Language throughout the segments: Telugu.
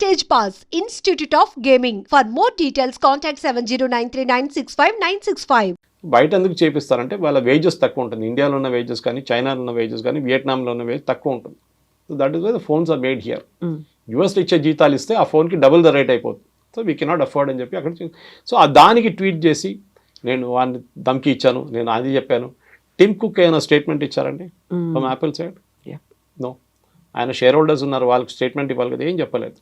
Stage Pass, Institute of Gaming. For more details, contact 7093965965. బయట ఎందుకు చేపిస్తారంటే వాళ్ళ వేజెస్ తక్కువ ఉంటుంది. ఇండియాలో ఉన్న వేజెస్ కానీ, చైనాలో ఉన్న వేజెస్ కానీ, వియట్నాంలో ఉన్న వేజెస్ తక్కువ ఉంటుంది. So that is why the phones are made here. యూఎస్లో ఇచ్చే జీతాలు ఇస్తే ఆ ఫోన్కి డబుల్ ద రేట్ అయిపోతుంది. సో వీ కెనాట్ అఫోర్డ్ అని చెప్పి అక్కడ సో దానికి ట్వీట్ చేసి నేను వాడిని ధమ్కి ఇచ్చాను, నేను అది చెప్పాను. టిమ్ కుక్ ఏమైనా స్టేట్మెంట్ ఇచ్చారండి ఫ్రమ్ యాపిల్ సైడ్? నో. ఆయన షేర్ హోల్డర్స్ ఉన్నారు, వాళ్ళకి స్టేట్మెంట్ ఇవ్వాలి కదా, ఏం చెప్పలేదు.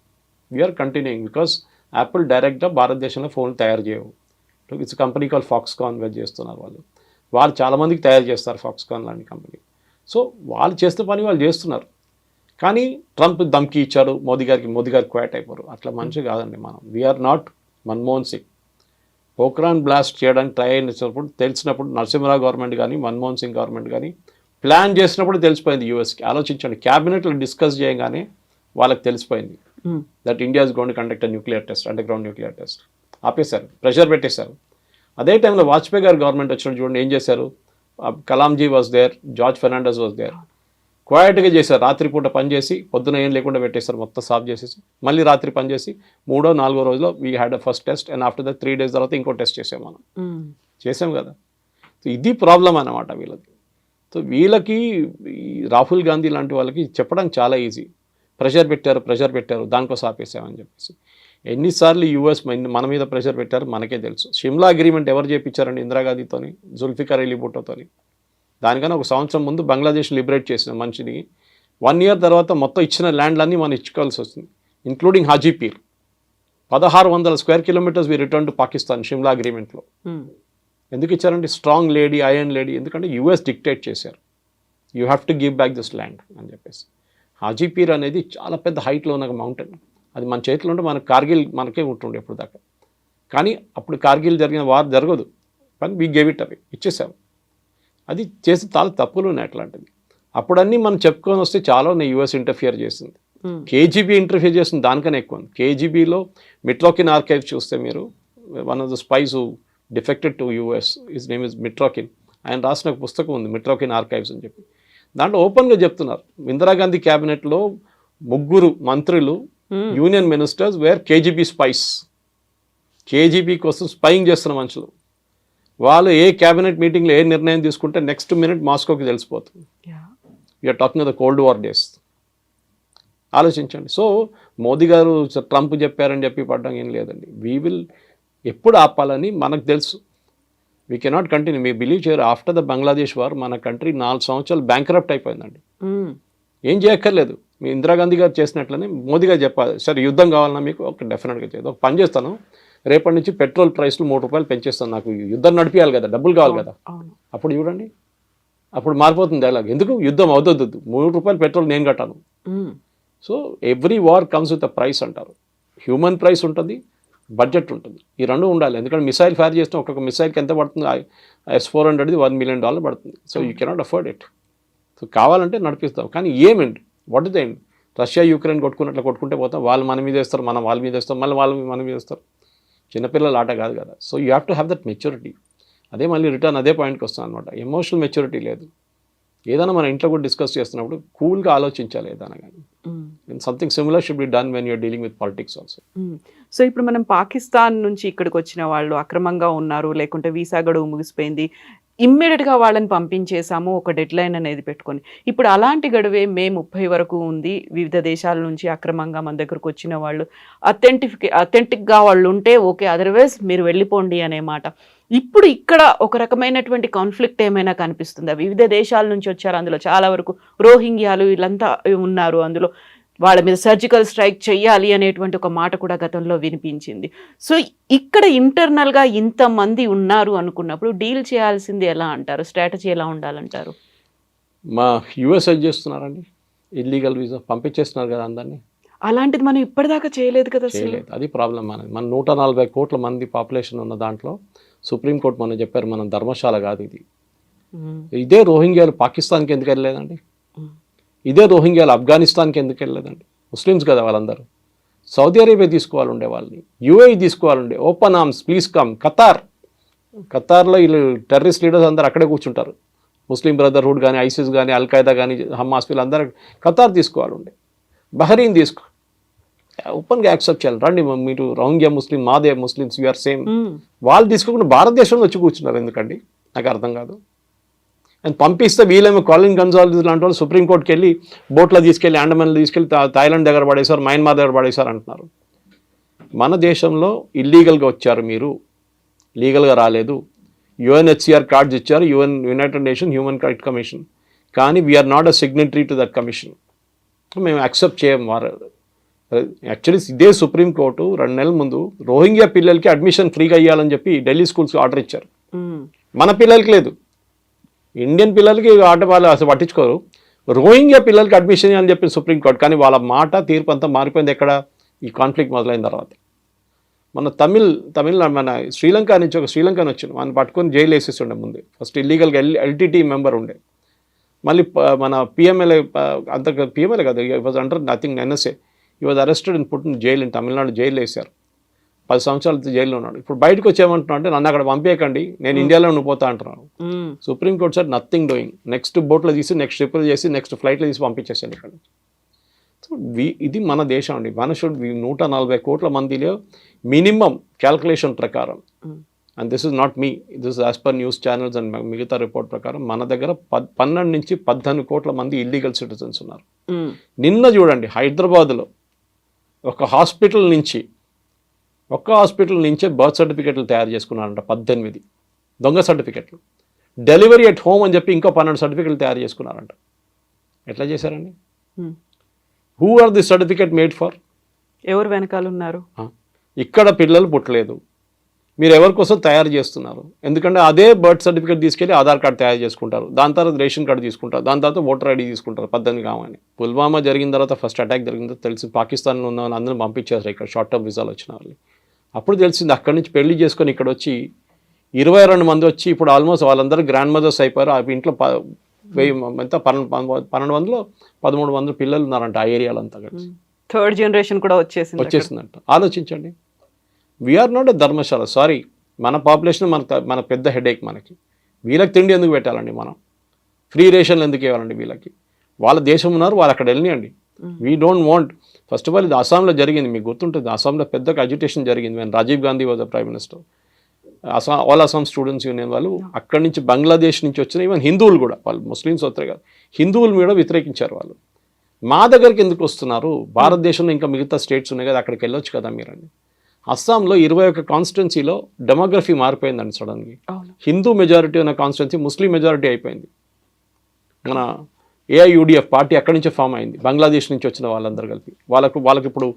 వీఆర్ కంటిన్యూయింగ్ బికాస్ యాపిల్ డైరెక్ట్గా భారతదేశంలో ఫోన్ తయారు చేయవు. ఇట్స్ కంపెనీ కాల్ ఫాక్స్కాన్ చేస్తున్నారు వాళ్ళు చాలామందికి తయారు చేస్తారు ఫాక్స్కాన్ లాంటి కంపెనీ. సో వాళ్ళు చేస్తే పని వాళ్ళు చేస్తున్నారు. కానీ ట్రంప్ ధమ్కి ఇచ్చాడు మోదీ గారు క్వాట్ అయిపోరు. అట్లా మంచి కాదండి. మనం we're not Manmohan Singh. Pokhran blast చేయడానికి ట్రై అయినప్పుడు తెలిసినప్పుడు నరసింహరావు గవర్నమెంట్ కానీ, మన్మోహన్ సింగ్ గవర్నమెంట్ కానీ ప్లాన్ చేసినప్పుడు తెలిసిపోయింది యూఎస్కి. ఆలోచించండి, క్యాబినెట్లో డిస్కస్ చేయగానే వాళ్ళకి తెలిసిపోయింది that India is going to conduct nuclear test, underground nuclear test. ఆపేశారు, ప్రెషర్ పెట్టేశారు. అదే టైంలో వాజ్పేయి గారు గవర్నమెంట్ వచ్చినప్పుడు చూడండి ఏం చేశారు. Kalamji was there, George Fernandes was there. క్వైట్గా చేశారు, రాత్రిపూట పనిచేసి పొద్దున ఏం లేకుండా పెట్టేశారు, మొత్తం సాఫ్ చేసేసి మళ్ళీ రాత్రి పనిచేసి 3వ 4వ రోజులో we had a first test and after the 3 days తర్వాత ఇంకో టెస్ట్ చేసాం మనం. చేసాం కదా. సో ఇది ప్రాబ్లం అన్నమాట వీళ్ళకి. సో వీళ్ళకి రాహుల్ గాంధీ లాంటి వాళ్ళకి చెప్పడానికి చాలా ఈజీ. ప్రెషర్ పెట్టారు దానికోసం ఆపేసామని చెప్పేసి. ఎన్నిసార్లు యూఎస్ మన మీద ప్రెషర్ పెట్టారు మనకే తెలుసు. షిమ్లా అగ్రిమెంట్ ఎవరు చేయించారండి? ఇందిరాగాంధీతోని, జుల్ఫికర్ అలీ భుట్టోతోని. దానికన్నా ఒక సంవత్సరం ముందు బంగ్లాదేశ్ లిబరేట్ చేసిన మనిషిని 1 year తర్వాత మొత్తం ఇచ్చిన ల్యాండ్లన్నీ మనం ఇచ్చుకోవాల్సి వస్తుంది, including Hajipir. 1600 square kilometers we return to Pakistan Shimla అగ్రిమెంట్లో. ఎందుకు ఇచ్చారంటే స్ట్రాంగ్ లేడీ, ఐరన్ లేడీ, ఎందుకంటే యూఎస్ డిక్టేట్ చేశారు you have to give back this land అని చెప్పేసి. హాజీపీర్ అనేది చాలా పెద్ద హైట్లో ఉన్న మౌంటైన్. అది మన చేతిలో ఉంటే మనకు కార్గిల్ మనకే ఉంటుండే ఇప్పుడు దాకా. కానీ అప్పుడు కార్గిల్ జరిగిన వార్ జరగదు, కానీ వీ గేవ్ ఇట్ అవే, ఇచ్చేసాము. అది చేసి చాలా తప్పులు ఉన్నాయి అట్లాంటివి. అప్పుడన్నీ మనం చెప్పుకొని వస్తే చాలా ఉన్నాయి. యూఎస్ ఇంటర్ఫియర్ చేసింది, కేజీబీ ఇంటర్ఫియర్ చేసింది దానికన్నా ఎక్కువ. కేజీబీలో మిట్రోకిన్ ఆర్కైవ్ చూస్తే మీరు, one of the spice who defected to US, his name is మిట్రోకిన్. ఆయన రాసిన ఒక పుస్తకం ఉంది మిట్రోకిన్ ఆర్కైవ్స్ అని చెప్పి. దాంట్లో ఓపెన్గా చెప్తున్నారు ఇందిరాగాంధీ క్యాబినెట్లో 3 మంత్రులు union ministers were KGB spies. KGB కోసం స్పైయింగ్ చేస్తున్న మనుషులు. వాళ్ళు ఏ క్యాబినెట్ మీటింగ్లో ఏ నిర్ణయం తీసుకుంటే నెక్స్ట్ మినిట్ మాస్కోకి తెలిసిపోతుంది. You're talking the cold war days. ఆలోచించండి. సో మోదీ గారు ట్రంప్ చెప్పారని చెప్పి పడడం ఏం లేదండి. వీ విల్ ఎప్పుడు ఆపాలని మనకు తెలుసు. We cannot continue. Me believe చేయరు, ఆఫ్టర్ ద బంగ్లాదేశ్ వార్ మన కంట్రీ 4 సంవత్సరాలు బ్యాంక్రప్ట్ అయిపోయిందండి. ఏం చేయక్కర్లేదు. మీ ఇందిరాగాంధీ గారు చేసినట్లనే మోదీ గారు చెప్పాలి, సరే యుద్ధం కావాలన్నా మీకు ఒక డెఫినెట్గా చేయదు, ఒక పని చేస్తాను, రేపటి నుంచి పెట్రోల్ ప్రైస్లు 3 రూపాయలు పెంచేస్తాను, నాకు యుద్ధం నడిపించాలి కదా, డబ్బులు కావాలి కదా. అప్పుడు చూడండి, అప్పుడు మారిపోతుంది డైలాగ్. ఎందుకు యుద్ధం అవుతుంది, 3 రూపాయలు పెట్రోల్ నేను కట్టాను. So every war comes with a price అంటారు. హ్యూమన్ ప్రైస్ ఉంటుంది, బడ్జెట్ ఉంటుంది, ఈ 2 ఉండాలి. ఎందుకంటే మిసైల్ ఫైర్ చేస్తే ఒక్కొక్క మిసైల్కి ఎంత పడుతుంది? S-400ది $1 million పడుతుంది. So you cannot afford it. So కావాలంటే నడిపిస్తాం, కానీ ఏమండి what is the end? Russia Ukraine కొట్టుకున్నట్లు కొట్టుకుంటే పోతాం, వాళ్ళు మన మీద వేస్తారు, మనం వాళ్ళ మీద వేస్తాం, మళ్ళీ వాళ్ళు మన మీద వేస్తారు. చిన్నపిల్లల ఆట కాదు కదా. So you have to have that maturity. అదే మళ్ళీ రిటర్న్ అదే పాయింట్కి వస్తాను అనమాట. ఎమోషనల్ మెచ్యూరిటీ లేదు. ఏదైనా మన ఇంట్లో కూడా డిస్కస్ చేస్తున్నప్పుడు కూల్గా ఆలోచించాలి ఏదైనా కానీ. Something similar should be done when you're dealing with politics also. So ఇప్పుడు మనం పాకిస్తాన్ నుంచి ఇక్కడికి వచ్చిన వాళ్ళు అక్రమంగా ఉన్నారు, లేకుంటే వీసా గడువు ముగిసిపోయింది, ఇమ్మీడియట్గా వాళ్ళని పంపించేసాము ఒక డెడ్ లైన్ అనేది పెట్టుకొని. ఇప్పుడు అలాంటి గడువే మే 30 వరకు ఉంది. వివిధ దేశాల నుంచి అక్రమంగా మన దగ్గరకు వచ్చిన వాళ్ళు అథెంటిక్గా వాళ్ళు ఉంటే ఓకే, అదర్వైజ్ మీరు వెళ్ళిపోండి అనే మాట. ఇప్పుడు ఇక్కడ ఒక రకమైనటువంటి కాన్ఫ్లిక్ట్ ఏమైనా కనిపిస్తుందా? వివిధ దేశాల నుంచి వచ్చారు, అందులో చాలా వరకు రోహింగ్యాలు వీళ్ళంతా ఉన్నారు, అందులో వాళ్ళ మీద సర్జికల్ స్ట్రైక్ చేయాలి అనేటువంటి ఒక మాట కూడా గతంలో వినిపించింది. సో ఇక్కడ ఇంటర్నల్గా ఇంతమంది ఉన్నారు అనుకున్నప్పుడు డీల్ చేయాల్సింది ఎలా అంటారు? స్ట్రాటజీ ఎలా ఉండాలంటారు? మా యూఎస్ చేస్తున్నారండి, ఇల్లీగల్ వీసా పంపించేస్తున్నారు కదా అందరినీ. అలాంటిది మనం ఇప్పటిదాకా చేయలేదు కదా. చేయలేదు, అది ప్రాబ్లం. మన 140 కోట్ల మంది పాపులేషన్ ఉన్న దాంట్లో సుప్రీంకోర్టు మనం చెప్పారు మనం ధర్మశాల కాదు ఇది. ఇదే రోహింగ్యాలు పాకిస్తాన్కి ఎందుకు వెళ్ళలేదండి? ఇదే రోహింగ్యాలు ఆఫ్ఘనిస్తాన్కి ఎందుకు వెళ్ళలేదండి? ముస్లిమ్స్ కదా వాళ్ళందరూ. సౌదీ అరేబియా తీసుకోవాలి ఉండే వాళ్ళని, యూఏఈ తీసుకోవాలండే, ఓపెన్ ఆర్మ్స్ ప్లీజ్ కమ్. ఖతార్లో వీళ్ళు టెర్రరిస్ట్ లీడర్స్ అందరూ అక్కడే కూర్చుంటారు. ముస్లిం బ్రదర్హుడ్ కానీ, ఐసిస్ కానీ, అల్ఖైదా కానీ, హమాస్ వీళ్ళందరూ ఖతార్ తీసుకోవాలండే, బహరీన్ తీసుకో, ఓపెన్గా యాక్సెప్ట్ చేయాలి. రండి మీరు రోహింగ్యా ముస్లిం, మాదే ముస్లిమ్స్, యూఆర్ సేమ్. వాళ్ళు తీసుకోకుండా భారతదేశంలో వచ్చి కూర్చున్నారు ఎందుకండి? నాకు అర్థం కాదు. అండ్ పంపిస్తే వీళ్ళేమో కాలిన్ గన్జాల్స్ లాంటి వాళ్ళు సుప్రీంకోర్టుకి వెళ్ళి బోట్లో తీసుకెళ్ళి అండమాన్లో తీసుకెళ్ళి థాయిలాండ్ దగ్గర పడేశారు, మయన్మార్ దగ్గర పడేశారు అంటున్నారు. మన దేశంలో ఇల్లీగల్గా వచ్చారు, మీరు లీగల్గా రాలేదు. యుఎన్హెచ్సిఆర్ కార్డ్స్ ఇచ్చారు, united nation human right commission, కానీ we are not a signatory to that commission. మేము యాక్సెప్ట్ చేయం. యాక్చువల్లీ ఇదే సుప్రీంకోర్టు 2 నెలల ముందు రోహింగ్యా పిల్లలకి అడ్మిషన్ ఫ్రీగా ఇవ్వాలని చెప్పి ఢిల్లీ స్కూల్స్కి ఆర్డర్ ఇచ్చారు. మన పిల్లలకి లేదు. ఇండియన్ పిల్లలకి ఆట వాళ్ళు అసలు పట్టించుకోరు. రోహింగ్యా పిల్లలకి అడ్మిషన్ ఇవ్వాలని చెప్పి సుప్రీంకోర్టు, కానీ వాళ్ళ మాట తీర్పు అంతా మారిపోయింది ఎక్కడ? ఈ కాన్ఫ్లిక్ట్ మొదలైన తర్వాత. మన తమిళనాడు మన శ్రీలంక నుంచి ఒక శ్రీలంకన్ వచ్చింది, మనం పట్టుకొని జైలు వేసేస్తుండే ముందు. ఫస్ట్ ఇల్లీగల్గా ఎల్టీటీ మెంబర్ ఉండే, మళ్ళీ మన పిఎంఎల్ఏ అంత పిఎంఎల్ఏ కాదు, వాజ్ అండర్ నథింగ్ ఎన్ఎస్ఏ, ఈ was arrested and put in jail in Tamil Nadu. Jail వేశారు, 10 సంవత్సరాలు జైల్లో ఉన్నాడు. ఇప్పుడు బయటకు వచ్చేయమంటున్నా అంటే నన్ను అక్కడ పంపేయకండి, నేను ఇండియాలో ఉండిపోతా అంటున్నాను. Supreme court sir nothing doing. Next బోట్లో తీసి, నెక్స్ట్ ట్రిపుల్ చేసి, నెక్స్ట్ ఫ్లైట్లో తీసి పంపించేసాను ఇక్కడ. సో ఇది మన దేశం అండి. మన 140 కోట్ల మందిలో మినిమం క్యాల్కులేషన్ ప్రకారం, and this is not me, this as per news channels and మిగతా రిపోర్ట్ ప్రకారం మన దగ్గర 12 నుంచి 18 కోట్ల మంది ఇల్లీగల్ సిటిజన్స్ ఉన్నారు. నిన్న చూడండి హైదరాబాద్లో ఒక హాస్పిటల్ నుంచే బర్త్ సర్టిఫికెట్లు తయారు చేసుకున్నారంట, 18 దొంగ సర్టిఫికెట్లు. డెలివరీ ఎట్ హోమ్ అని చెప్పి ఇంకో 12 సర్టిఫికెట్లు తయారు చేసుకున్నారంట. ఎట్లా చేశారండి? Who are the certificate made for? ఎవరు వెనకాల ఉన్నారు? ఇక్కడ పిల్లలు పుట్టలేదు, మీరు ఎవరి కోసం తయారు చేస్తున్నారు? ఎందుకంటే అదే బర్త్ సర్టిఫికేట్ తీసుకెళ్ళి ఆధార్ కార్డు తయారు చేసుకుంటారు, దాని తర్వాత రేషన్ కార్డు తీసుకుంటారు, దాని తర్వాత ఓటర్ ఐడి తీసుకుంటారు. 18 కావాలి. పుల్వామా జరిగిన తర్వాత, ఫస్ట్ అటాక్ జరిగిన తర్వాత తెలిసి పాకిస్తాన్లో ఉన్న వాళ్ళు అందరూ పంపించారు ఇక్కడ షార్ట్ టర్మ్ వీసాలు వచ్చిన వాళ్ళు. అప్పుడు తెలిసింది అక్కడి నుంచి పెళ్లి చేసుకొని ఇక్కడ వచ్చి 22 మంది వచ్చి ఇప్పుడు ఆల్మోస్ట్ వాళ్ళందరూ గ్రాండ్ మదర్స్ అయిపోయారు. ఆ ఇంట్లో 1200 పిల్లలు ఉన్నారంట ఆ ఏరియాలో అంతా కలిసి. థర్డ్ జనరేషన్ కూడా వచ్చేసిందంట. ఆలోచించండి. We're not a dharamshala. Sorry, మన పాపులేషన్ మన పెద్ద హెడేక్ మనకి. వీళ్ళకి తిండి ఎందుకు పెట్టాలండి? మనం ఫ్రీ రేషన్లు ఎందుకు ఇవ్వాలండి వీళ్ళకి? వాళ్ళ దేశం ఉన్నారు, వాళ్ళు అక్కడ వెళ్ళనియండి. We don't want. First of all ఇది అస్సాంలో జరిగింది, మీకు గుర్తుంటుంది. అస్సాంలో పెద్ద అజిటేషన్ జరిగింది when Rajiv Gandhi was the prime minister. All Assam students union వాళ్ళు అక్కడి నుంచి బంగ్లాదేశ్ నుంచి వచ్చిన ఈవెన్ హిందువులు కూడా, వాళ్ళు ముస్లిమ్స్ వస్తారు కాదు, హిందువులు కూడా వ్యతిరేకించారు వాళ్ళు. మా దగ్గరికి ఎందుకు వస్తున్నారు? భారతదేశంలో ఇంకా మిగతా స్టేట్స్ ఉన్నాయి కదా, అక్కడికి వెళ్ళొచ్చు కదా మీరండి. అస్సాంలో 21 కాన్స్టిట్యున్సీలో డెమోగ్రఫీ మారిపోయిందండి సడన్గా. హిందూ మెజారిటీ ఉన్న కాన్స్టిట్యున్సీ ముస్లిం మెజారిటీ అయిపోయింది. మన ఏఐయుడిఎఫ్ పార్టీ అక్కడి నుంచే ఫామ్ అయింది, బంగ్లాదేశ్ నుంచి వచ్చిన వాళ్ళందరూ కలిపి. వాళ్ళకి ఇప్పుడు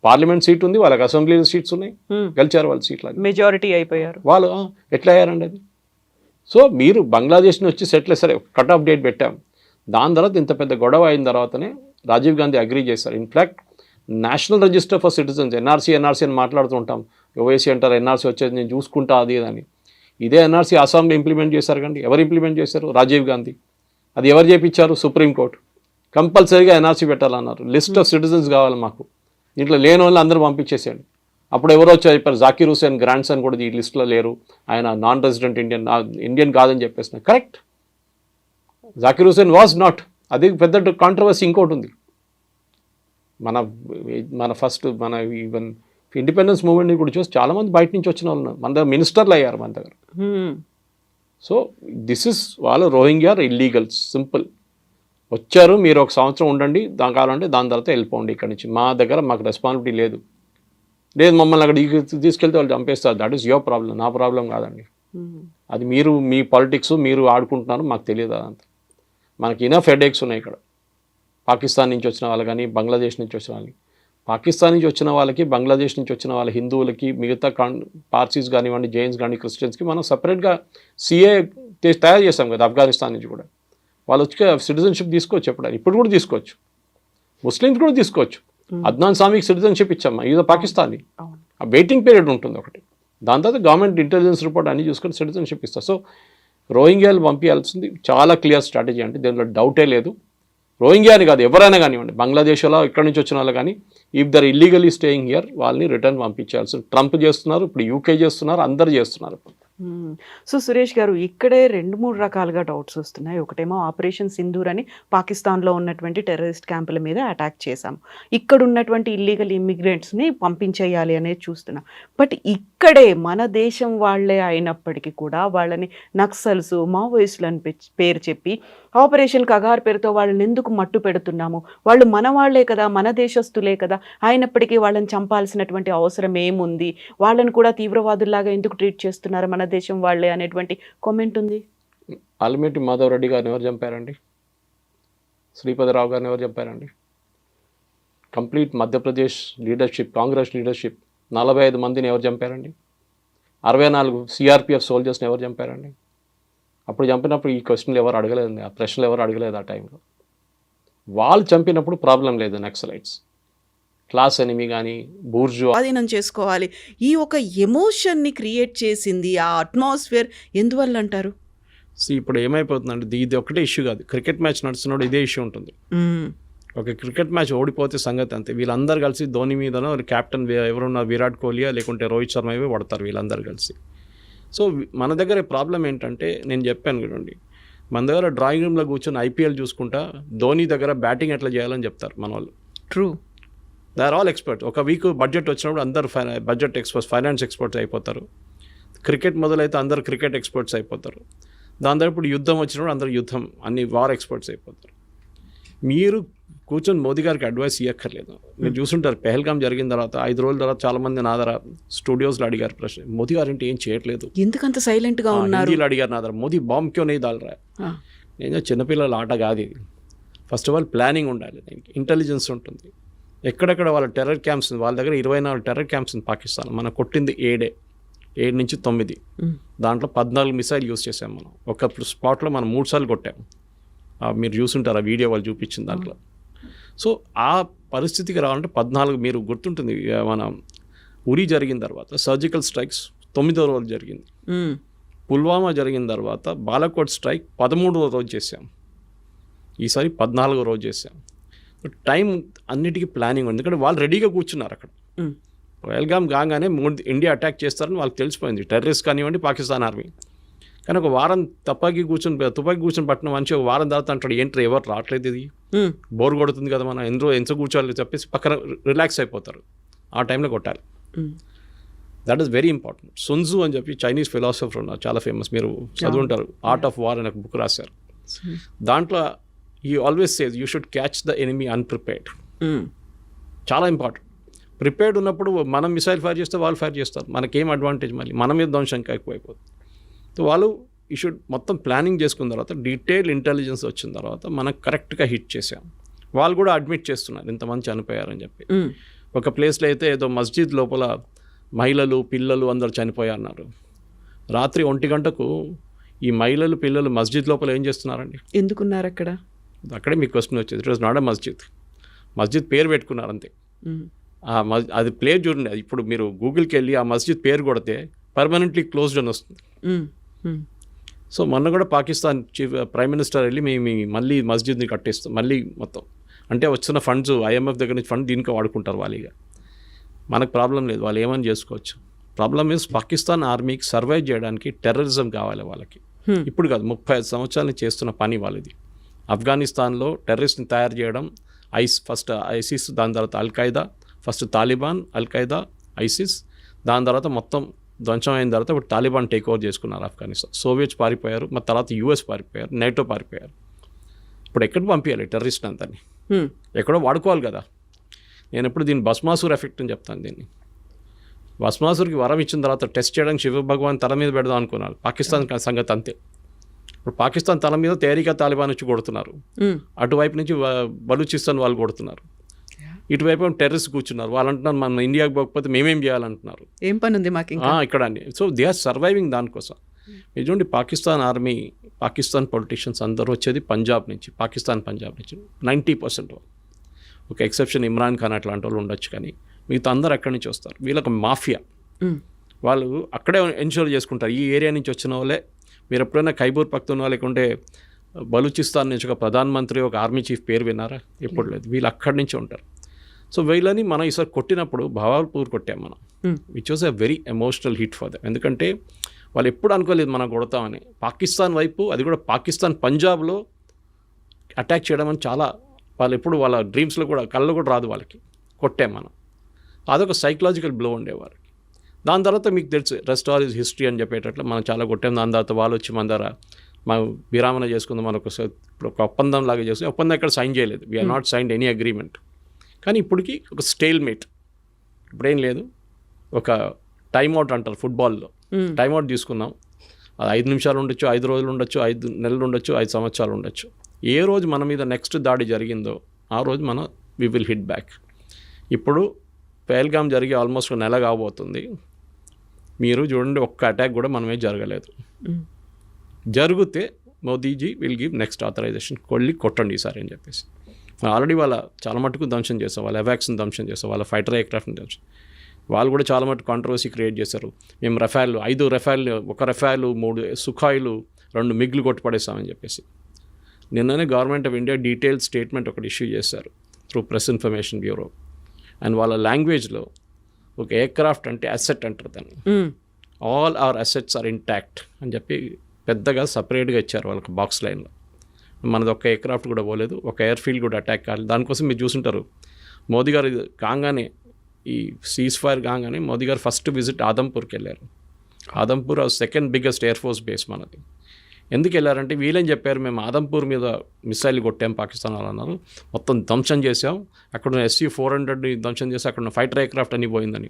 పార్లమెంట్ సీట్ ఉంది, వాళ్ళకి అసెంబ్లీ సీట్స్ ఉన్నాయి, గెలిచారు వాళ్ళు సీట్లు, మెజారిటీ అయిపోయారు వాళ్ళు. ఎట్లా అయ్యారండి అది? సో మీరు బంగ్లాదేశ్ నుంచి వచ్చి సెటిల్ సరే కట్ ఆఫ్ డేట్ పెట్టాం, దాని తర్వాత ఇంత పెద్ద గొడవ అయిన తర్వాతనే రాజీవ్ గాంధీ అగ్రీ చేశారు. In fact national register for citizens, NRC అని మాట్లాడుతూ ఉంటాం, ఓవైసీ అంటారు, ఎన్ఆర్సీ వచ్చేది నేను చూసుకుంటా అది అని. ఇదే ఎన్ఆర్సీ అస్సాంలో ఇంప్లిమెంట్ చేశారు కండి. ఎవరు ఇంప్లిమెంట్ చేశారు? రాజీవ్ గాంధీ. అది ఎవరు చేయించారు? సుప్రీంకోర్టు. కంపల్సరీగా ఎన్ఆర్సీ పెట్టాలన్నారు. లిస్ట్ ఆఫ్ సిటిజన్స్ కావాలి మాకు, దీంట్లో లేని వాళ్ళు అందరూ పంపించేసేయండి. అప్పుడు ఎవరో వచ్చి చెప్పారు, జాకీర్ హుసేన్ గ్రాండ్ సన్ కూడా ఈ లిస్టులో లేరు, ఆయన నాన్ రెసిడెంట్ ఇండియన్ కాదని చెప్పేసిన. Correct, Zakir Hussain was not. అది పెద్ద కాంట్రవర్సీ ఇంకోటి ఉంది. మన ఫస్ట్ ఈవెన్ ఇండిపెండెన్స్ మూవ్మెంట్ కూడా చూసి చాలామంది బయట నుంచి వచ్చిన వాళ్ళు మన దగ్గర మినిస్టర్లు అయ్యారు మన దగ్గర. సో దిస్ ఇస్ వాళ్ళు రోహింగ్యా ఇల్లీగల్స్, సింపుల్. వచ్చారు, మీరు 1 సంవత్సరం ఉండండి, దాని కావాలంటే దాని తర్వాత వెళ్ళిపోండి ఇక్కడి నుంచి. మా దగ్గర మాకు రెస్పాన్సిబిలిటీ లేదు, మమ్మల్ని అక్కడ తీసుకెళ్తే వాళ్ళు చంపేస్తారు. దట్ ఈస్ యువర్ ప్రాబ్లం, నా ప్రాబ్లం కాదండి. అది మీరు మీ పాలిటిక్స్ మీరు ఆడుకుంటున్నారు, మాకు తెలియదు అదంతా. మనకి ఇనఫ్ హెడేక్స్ ఉన్నాయి ఇక్కడ. పాకిస్తాన్ నుంచి వచ్చిన వాళ్ళు కానీ, బంగ్లాదేశ్ నుంచి వచ్చిన వాళ్ళకి, పాకిస్తాన్ నుంచి వచ్చిన వాళ్ళకి, బంగ్లాదేశ్ నుంచి వచ్చిన వాళ్ళ హిందువులకి, మిగతా పార్సీస్ కానివ్వండి, జైన్స్ కానీ, క్రిస్టియన్స్కి మనం సపరేట్గా సిఏ తయారు చేస్తాం కదా. ఆఫ్ఘనిస్తాన్ నుంచి కూడా వాళ్ళు వచ్చి సిటిజన్షిప్ తీసుకోవచ్చు, ఇప్పుడు కూడా తీసుకోవచ్చు. ముస్లిమ్స్ కూడా తీసుకోవచ్చు. అద్నాన్ సామీకి సిటిజన్షిప్ ఇచ్చాము, ఇది పాకిస్తానీ. ఆ వెయిటింగ్ పీరియడ్ ఉంటుంది ఒకటి, దాని తర్వాత గవర్నమెంట్ ఇంటెలిజెన్స్ రిపోర్ట్ అన్ని చూసుకొని సిటిజన్షిప్ ఇస్తారు. సో రోహింగ్యాలు పంపించాల్సింది చాలా క్లియర్ స్ట్రాటజీ అంటే దీనిలో డౌటే లేదు. రోహింగ్యా అని కాదు, ఎవరైనా కానివ్వండి, బంగ్లాదేశ్లో ఇక్కడి నుంచి వచ్చిన వాళ్ళు కానీ, if they're illegally staying here వాళ్ళని రిటర్న్ పంపించాల్సి ట్రంప్ చేస్తున్నారు, ఇప్పుడు యూకే చేస్తున్నారు, అందరు చేస్తున్నారు. సో సురేష్ గారు, ఇక్కడే 2-3 రకాలుగా డౌట్స్ వస్తున్నాయి. ఒకటేమో ఆపరేషన్ సింధూర్ అని పాకిస్తాన్లో ఉన్నటువంటి టెర్రరిస్ట్ క్యాంపుల మీద అటాక్ చేశాం, ఇక్కడ ఉన్నటువంటి ఇల్లీగల్ ఇమ్మిగ్రెంట్స్ని పంపించేయాలి అనేది చూస్తున్నాం. బట్ ఇక్కడే మన దేశం వాళ్ళే అయినప్పటికీ కూడా వాళ్ళని నక్సల్స్, మావోయిస్టులు అని పేరు చెప్పి ఆపరేషన్ కగార్ పేరుతో వాళ్ళని ఎందుకు మట్టు పెడుతున్నాము? వాళ్ళు మన వాళ్లే కదా, మన దేశస్తులే కదా, అయినప్పటికీ వాళ్ళని చంపాల్సినటువంటి అవసరం ఏముంది? వాళ్ళని కూడా తీవ్రవాదుల్లాగా ఎందుకు ట్రీట్ చేస్తున్నారు మన దేశం వాళ్ళే అనేటువంటి కామెంట్ ఉంది. ఆల్మేటి మాధవ్ రెడ్డి గారిని ఎవరు చంపారండి? శ్రీపతిరావు గారిని ఎవరు చంపారండి? Complete Madhya Pradesh leadership, Congress leadership 45 మందిని ఎవరు చంపారండి? 64 సిఆర్పిఎఫ్ సోల్జర్స్ని ఎవరు చంపారండి? అప్పుడు చంపినప్పుడు ఈ క్వశ్చన్లు ఎవరు అడగలేదండి, ఆ ప్రశ్నలు ఎవరు అడగలేదు ఆ టైంలో. వాళ్ళు చంపినప్పుడు ప్రాబ్లం లేదు. నక్సలైట్స్ క్లాస్ ఎనిమి కానీ బూర్జువా స్వాధీనం చేసుకోవాలి, ఈ ఒక ఎమోషన్ని క్రియేట్ చేసింది ఆ అట్మాస్ఫియర్ ఎందువల్ల అంటారు? ఇప్పుడు ఏమైపోతుందంటే ఇది ఒకటే ఇష్యూ కాదు. క్రికెట్ మ్యాచ్ నడుస్తున్నప్పుడు ఇదే ఇష్యూ ఉంటుంది. ఒక క్రికెట్ మ్యాచ్ ఓడిపోతే సంగతి అంతే. వీళ్ళందరూ కలిసి ధోని మీదనో క్యాప్టెన్ ఎవరున్నారు, విరాట్ కోహ్లీయా లేకుంటే రోహిత్ శర్మ ఇవే పడతారు వీళ్ళందరూ కలిసి. సో మన దగ్గర ప్రాబ్లం ఏంటంటే, నేను చెప్పాను కదండి, మన దగ్గర డ్రాయింగ్ రూమ్లో కూర్చొని ఐపీఎల్ చూసుకుంటా ధోని దగ్గర బ్యాటింగ్ ఎట్లా చేయాలని చెప్తారు మన వాళ్ళు. True, they are all experts. ఒక వీక్ బడ్జెట్ వచ్చినప్పుడు అందరు బడ్జెట్ ఎక్స్పర్ట్స్, ఫైనాన్స్ ఎక్స్పర్ట్స్ అయిపోతారు. క్రికెట్ మొదలైతే అందరు క్రికెట్ ఎక్స్పర్ట్స్ అయిపోతారు. దాని తర్వాత ఇప్పుడు యుద్ధం వచ్చినప్పుడు అందరు యుద్ధం, అన్ని వార్ ఎక్స్పర్ట్స్ అయిపోతారు. మీరు కూర్చొని మోదీ గారికి అడ్వైస్ ఇవ్వక్కర్లేదు. మీరు చూసుంటారు, పెహల్గాం జరిగిన తర్వాత 5 రోజుల తర్వాత చాలామంది నా దగ్గర స్టూడియోస్లో అడిగారు ప్రశ్న, మోదీ గారు ఏంటి ఏం చేయట్లేదు, ఎందుకంత సైలెంట్గా ఉన్నారు? హిందీలో అడిగారు నా దగ్గర, మోదీ బాంబ్ క్యో నీ దాల్ రా. నేను చిన్నపిల్లల ఆట కాదు ఇది. ఫస్ట్ ఆఫ్ ఆల్ ప్లానింగ్ ఉండాలి, దీనికి ఇంటెలిజెన్స్ ఉంటుంది. ఎక్కడెక్కడ వాళ్ళ టెర్రర్ క్యాంప్స్, వాళ్ళ దగ్గర 24 టెర్రర్ క్యాంప్స్ ఉంది పాకిస్తాన్. మనం కొట్టింది 7 నుంచి 9, దాంట్లో 14 మిసైల్ యూస్ చేసాం మనం. ఒక స్పాట్లో మనం 3 సార్లు కొట్టాం. మీరు చూసుంటారు ఆ వీడియో వాళ్ళు చూపించిన దాంట్లో. సో ఆ పరిస్థితికి రావాలంటే 14, మీరు గుర్తుంటుంది, మన ఉరి జరిగిన తర్వాత సర్జికల్ స్ట్రైక్స్ 9వ రోజు జరిగింది. పుల్వామా జరిగిన తర్వాత బాలాకోట్ స్ట్రైక్ 13వ రోజు చేసాం. ఈసారి 14వ రోజు చేసాం. టైం అన్నిటికీ ప్లానింగ్ ఉంది, ఎందుకంటే వాళ్ళు రెడీగా కూర్చున్నారు అక్కడ. పహల్గాం కాగానే ఇండియా అటాక్ చేస్తారని వాళ్ళకి తెలిసిపోయింది, టెర్రరిస్ట్ కానివ్వండి పాకిస్తాన్ ఆర్మీ. కానీ ఒక వారం తుపాకీ కూర్చొని పట్టిన మనిషి ఒక వారం తర్వాత అంటాడు, ఏంటి ఎవరు రావట్లేదు, ఇది బోర్ కొడుతుంది కదా, మనం ఎంత కూర్చోవాలి చెప్పేసి పక్కన రిలాక్స్ అయిపోతారు. ఆ టైంలో కొట్టాలి. That is very important. Sun Tzu అని చెప్పి చైనీస్ ఫిలాసఫర్ ఉన్నారు, చాలా ఫేమస్, మీరు చదువుంటారు, ఆర్ట్ ఆఫ్ వార్ అని ఒక బుక్ రాశారు. దాంట్లో he always says you should catch the enemy unprepared. చాలా ఇంపార్టెంట్. ప్రిపేర్డ్ ఉన్నప్పుడు మనం మిసైల్ ఫైర్ చేస్తే వాళ్ళు ఫైర్ చేస్తారు, మనకేం అడ్వాంటేజ్? మళ్ళీ మన మీద ధ్వంసం ఎక్కువైపోతుంది. సో వాళ్ళు ఈ షుడ్ మొత్తం ప్లానింగ్ చేసుకున్న తర్వాత, డీటెయిల్ ఇంటెలిజెన్స్ వచ్చిన తర్వాత మనకు కరెక్ట్గా హిట్ చేసాం. వాళ్ళు కూడా అడ్మిట్ చేస్తున్నారు ఇంతమంది చనిపోయారని చెప్పి. ఒక ప్లేస్లో అయితే ఏదో మస్జిద్ లోపల మహిళలు పిల్లలు అందరు చనిపోయారన్నారు. రాత్రి 1 గంటకు ఈ మహిళలు పిల్లలు మస్జిద్ లోపల ఏం చేస్తున్నారండి? ఎందుకున్నారు అక్కడ? అక్కడే మీకు క్వశ్చన్ వచ్చేది. ఇట్ వాజ్ నాట్ ఎ మస్జిద్ పేరు పెట్టుకున్నారు అంతే. అది ప్లేస్ చూడండి, ఇప్పుడు మీరు గూగుల్కి వెళ్ళి ఆ మస్జిద్ పేరు కొడితే పర్మనెంట్లీ క్లోజ్డ్ అని వస్తుంది. సో మొన్న కూడా పాకిస్తాన్ ప్రైమ్ మినిస్టర్ వెళ్ళి మేము మళ్ళీ మస్జిద్ని కట్టేస్తాం మళ్ళీ మొత్తం, అంటే వచ్చిన ఫండ్స్ IMF దగ్గర నుంచి ఫండ్ దీనికి వాడుకుంటారు వాళ్ళిగా. మనకు ప్రాబ్లం లేదు, వాళ్ళు ఏమని చేసుకోవచ్చు. ప్రాబ్లం మీన్స్ పాకిస్తాన్ ఆర్మీకి సర్వైవ్ చేయడానికి టెర్రరిజం కావాలి వాళ్ళకి. ఇప్పుడు కాదు, 35 సంవత్సరాల నుంచి చేస్తున్న పని వాళ్ళది. ఆఫ్ఘనిస్తాన్లో టెర్రరిస్ట్ని తయారు చేయడం, ఫస్ట్ ఐసిస్, దాని తర్వాత Al-Qaeda, first Taliban, Al-Qaeda, ISIS, దాని తర్వాత మొత్తం ధ్వంసం అయిన తర్వాత ఇప్పుడు తాలిబాన్ టేక్ ఓవర్ చేసుకున్నారు ఆఫ్ఘనిస్తాన్. సోవియట్స్ పారిపోయారు, మరి తర్వాత US పారిపోయారు, నేటో పారిపోయారు. ఇప్పుడు ఎక్కడికి పంపించాలి టెర్రరిస్ట్ అంతని? ఎక్కడో వాడుకోవాలి కదా. నేను ఎప్పుడు దీన్ని భస్మాసుర్ ఎఫెక్ట్ అని చెప్తాను. దీన్ని భస్మాసుర్కి వరం ఇచ్చిన తర్వాత టెస్ట్ చేయడానికి శివ భగవాన్ తల మీద పెడదాం అనుకున్నారు. పాకిస్తాన్ సంగతి అంతే. ఇప్పుడు పాకిస్తాన్ తల మీద తేరిక తాలిబాన్ వచ్చి కొడుతున్నారు, అటువైపు నుంచి బలూచిస్తాన్ వాళ్ళు కొడుతున్నారు, ఇటువైపు టెర్రరిస్ట్ కూర్చున్నారు. వాళ్ళు అంటున్నారు మనం ఇండియాకి పోకపోతే మేమేం చేయాలంటున్నారు. ఏం పని ఉంది మాకు ఇక్కడ అని. సో దే ఆర్ సర్వైవింగ్ దానికోసం. చూడండి, పాకిస్తాన్ ఆర్మీ, పాకిస్తాన్ పొలిటీషియన్స్ అందరూ వచ్చేది పంజాబ్ నుంచి, పంజాబ్ నుంచి 90% వాళ్ళు. ఒక ఎక్సెప్షన్ ఇమ్రాన్ ఖాన్ అట్లాంటి వాళ్ళు ఉండొచ్చు, కానీ మిగతా అందరూ అక్కడి నుంచి వస్తారు. వీళ్ళకి మాఫియా, వాళ్ళు అక్కడే ఎన్షూర్ చేసుకుంటారు. ఈ ఏరియా నుంచి వచ్చిన వాళ్ళే. మీరు ఎప్పుడైనా ఖైబర్ పఖ్తూన్ఖా లేకుంటే బలూచిస్తాన్ నుంచి ఒక ప్రధానమంత్రి, ఒక ఆర్మీ చీఫ్ పేరు విన్నారా? ఎప్పుడు లేదు. వీళ్ళు అక్కడి నుంచి ఉంటారు. సో వీళ్ళని మనం ఈసారి కొట్టినప్పుడు భవాల్పూర్ కొట్టాం మనం, which was a very emotional hit for them. ఎందుకంటే వాళ్ళు ఎప్పుడు అనుకోలేదు మనం కొడతామని. పాకిస్తాన్ వైపు, అది కూడా పాకిస్తాన్ పంజాబ్లో అటాక్ చేయడం అని చాలా, వాళ్ళు ఎప్పుడు వాళ్ళ డ్రీమ్స్లో కూడా కళ్ళు కూడా రాదు వాళ్ళకి. కొట్టాం మనం. అదొక సైకలాజికల్ బ్లో ఉండేవారు. దాని తర్వాత మీకు తెలుసు రెస్ట్ ఆల్ ఈజ్ హిస్టరీ అని చెప్పేటట్లు మనం చాలా కొట్టాం. దాని తర్వాత వాళ్ళు వచ్చి మన దగ్గర మా విరామణ చేసుకుందాం, మనకు ఒక ఒప్పందం లాగా చేసుకుని, ఒప్పందం ఎక్కడ సైన్ చేయలేదు. We're not signed any agreement. కానీ ఇప్పటికి ఒక స్టేల్ మేట్, ఇప్పుడేం లేదు. ఒక టైమ్అవుట్ అంటారు ఫుట్బాల్లో, టైమ్అవుట్ తీసుకున్నాం. అది 5 నిమిషాలు ఉండొచ్చు, 5 రోజులు ఉండొచ్చు, 5 నెలలు ఉండొచ్చు, 5 సంవత్సరాలు ఉండొచ్చు. ఏ రోజు మన మీద నెక్స్ట్ దాడి జరిగిందో ఆ రోజు మనం వి విల్ హిట్ బ్యాక్. ఇప్పుడు పహల్గామ్ జరిగి ఆల్మోస్ట్ 1 నెల కాబోతుంది. మీరు చూడండి, ఒక్క అటాక్ కూడా మనమే జరగలేదు. జరిగితే Modiji will give next authorisation, కొట్టండి ఈసారి అని చెప్పేసి. ఆల్రెడీ వాళ్ళ చాలా మట్టుకు ధ్వంసం చేస్తాం, వాళ్ళ ఎవాక్స్ని ధ్వంసం చేస్తాం, వాళ్ళ ఫైటర్ ఎయిర్క్రాఫ్ట్ని ధ్వంసం. వాళ్ళు కూడా చాలా మటుకు కాంట్రవర్సీ క్రియేట్ చేశారు. మేము రఫాల్ 5 రఫాల్, 1 రఫాల్, 3 సుఖాయిలు, 2 మిగ్లు కొట్టుపడేస్తామని చెప్పేసి. నిన్ననే government of India detail statement ఒకటి ఇష్యూ చేశారు through press information bureau. And వాళ్ళ లాంగ్వేజ్లో ఒక ఎయిర్క్రాఫ్ట్ అంటే అసెట్ అంటారు దాన్ని. All our assets are intact అని చెప్పి పెద్దగా సపరేట్గా ఇచ్చారు వాళ్ళకి బాక్స్ లైన్లో. మనది ఒక్క ఎయిర్క్రాఫ్ట్ కూడా పోలేదు, ఒక ఎయిర్ ఫీల్డ్ కూడా అటాక్ కాలేదు. దానికోసం మీరు చూసుంటారు, మోదీ గారు కాగానే, ఈ సీజ్ ఫైర్ కాగానే మోదీ గారు ఫస్ట్ విజిట్ ఆదంపూర్కి వెళ్ళారు. Adampur second biggest air force base మనది. ఎందుకు వెళ్ళారంటే వీళ్ళని చెప్పారు, మేము ఆదంపూర్ మీద మిసైల్ కొట్టాం పాకిస్తాన్ వాళ్ళు అన్నారు, మొత్తం ధ్వంసం చేసాం, అక్కడ SU-400 ధ్వంసం చేసి అక్కడ ఫైటర్ ఎయిర్క్రాఫ్ట్ అని పోయిందని.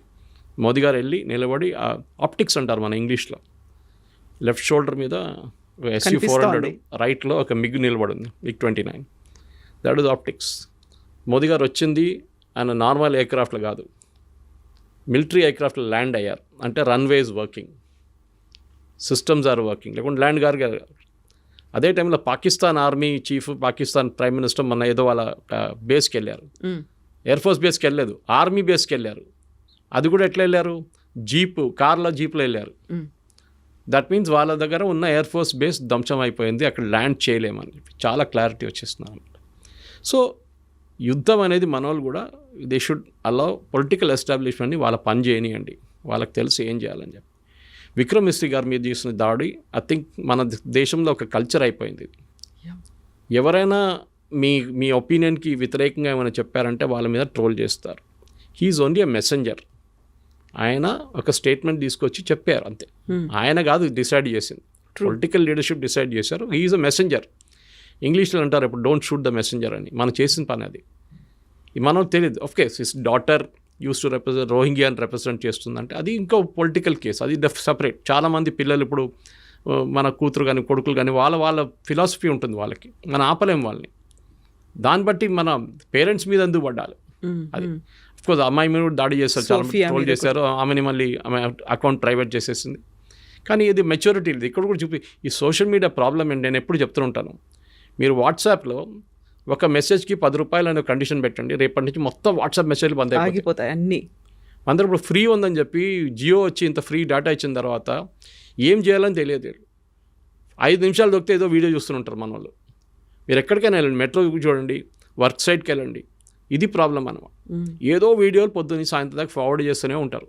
మోదీ గారు వెళ్ళి నిలబడి, ఆప్టిక్స్ అంటారు మన ఇంగ్లీష్లో, లెఫ్ట్ షోల్డర్ మీద SU-400, రైట్లో ఒక మిగ్ నిలబడింది, MiG-29. That is optics. Modi గారు వచ్చింది ఆయన నార్మల్ ఎయిర్క్రాఫ్ట్లో కాదు, మిలిటరీ ఎయిర్క్రాఫ్ట్లో ల్యాండ్ అయ్యారు. అంటే runways working, systems are working, లేకుంటే ల్యాండ్ గారు. అదే టైంలో Pakistan army chief, Pakistan prime minister మన ఏదో వాళ్ళ బేస్కి వెళ్ళారు. ఎయిర్ ఫోర్స్ బేస్కి వెళ్ళలేదు, ఆర్మీ బేస్కి వెళ్ళారు. అది కూడా ఎట్లా వెళ్ళారు? కార్లో జీప్లో వెళ్ళారు. దట్ మీన్స్ వాళ్ళ దగ్గర ఉన్న ఎయిర్ ఫోర్స్ బేస్ ధ్వంసం అయిపోయింది, అక్కడ ల్యాండ్ చేయలేమని చెప్పి చాలా క్లారిటీ వచ్చేస్తున్నారు అనమాట. సో యుద్ధం అనేది మన వాళ్ళు కూడా దే షుడ్ అలౌ పొలిటికల్ ఎస్టాబ్లిష్మెంట్ని వాళ్ళ పని చేయనియండి, వాళ్ళకి తెలిసి ఏం చేయాలని చెప్పి. విక్రమ్ మిస్త్రీ గారి మీద చేసిన దాడి ఐ థింక్ మన దేశంలో ఒక కల్చర్ అయిపోయింది. ఎవరైనా మీ ఒపీనియన్కి వ్యతిరేకంగా ఏమైనా చెప్పారంటే వాళ్ళ మీద ట్రోల్ చేస్తారు. He's only a messenger. ఆయన ఒక స్టేట్మెంట్ తీసుకొచ్చి చెప్పారు అంతే. ఆయన కాదు డిసైడ్ చేసింది, పొలిటికల్ లీడర్షిప్ డిసైడ్ చేశారు. He's a messenger. ఇంగ్లీష్లో అంటారు ఇప్పుడు డోంట్ షూట్ ద మెసెంజర్ అని. మనం చేసిన పని అది. మనం తెలియదు. Of course his daughter used to represent రోహింగ్యాని రిప్రజెంట్ చేస్తుందంటే అది ఇంకో పొలిటికల్ కేసు, అది సపరేట్. చాలామంది పిల్లలు ఇప్పుడు మన కూతురు కానీ కొడుకులు కానీ వాళ్ళ ఫిలాసఫీ ఉంటుంది వాళ్ళకి, మనం ఆపలేం వాళ్ళని. దాన్ని బట్టి మన పేరెంట్స్ మీద ఎందుకు పడాలి? అది అఫ్కోర్స్ అమ్మాయి మీద కూడా దాడి చేస్తారు, చాలా ట్రోల్ చేశారు. ఆమెని మళ్ళీ ఆమె అకౌంట్ ప్రైవేట్ చేసేసింది. కానీ ఇది మెచ్యూరిటీ లేదు. ఇక్కడ కూడా చూపి ఈ సోషల్ మీడియా ప్రాబ్లం ఏంటి, నేను ఎప్పుడు చెప్తూ ఉంటాను, మీరు వాట్సాప్లో ఒక మెసేజ్కి 10 రూపాయలు అనే కండిషన్ పెట్టండి, రేపటి నుంచి మొత్తం వాట్సాప్ మెసేజ్లు బంద్ అయిపోతాయి అన్నీ. అందరూ ఇప్పుడు ఫ్రీ ఉందని చెప్పి జియో వచ్చి ఇంత ఫ్రీ డేటా ఇచ్చిన తర్వాత ఏం చేయాలని తెలియదు. 5 నిమిషాలు దొరికితే ఏదో వీడియో చూస్తుంటారు మన వాళ్ళు. మీరు ఎక్కడికైనా వెళ్ళండి, మెట్రో చూడండి, వర్క్ సైట్కి వెళ్ళండి, ఇది ప్రాబ్లం అనమాట. ఏదో వీడియోలు పొద్దున్న సాయంత్రం దాకా ఫార్వర్డ్ చేస్తూనే ఉంటారు.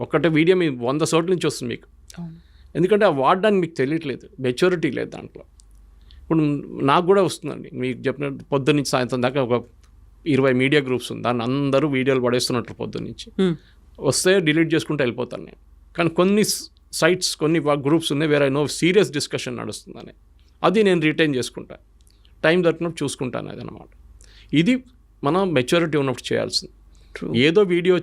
ఒక్కటే వీడియో మీ 100 చోట్ల నుంచి వస్తుంది మీకు. ఎందుకంటే ఆ వాడడానికి మీకు తెలియట్లేదు, మెచ్యూరిటీ లేదు దాంట్లో. ఇప్పుడు నాకు కూడా వస్తుందండి, మీకు చెప్పినట్టు పొద్దున్న నుంచి సాయంత్రం దాకా ఒక 20 మీడియా గ్రూప్స్ ఉంది, దాన్ని అందరూ వీడియోలు పడేస్తున్నట్టు పొద్దున్న నుంచి. వస్తే డిలీట్ చేసుకుంటూ వెళ్ళిపోతాను నేను. కానీ కొన్ని సైట్స్, కొన్ని గ్రూప్స్ ఉన్నాయి వేరే సీరియస్ డిస్కషన్ నడుస్తుందని, అది నేను రిటైన్ చేసుకుంటాను, టైం దొరికినప్పుడు చూసుకుంటాను. అదనమాట. ఇది మనం మెచ్యూరిటీ ఉన్నప్పుడు చేయాల్సింది. ఏదో వీడియో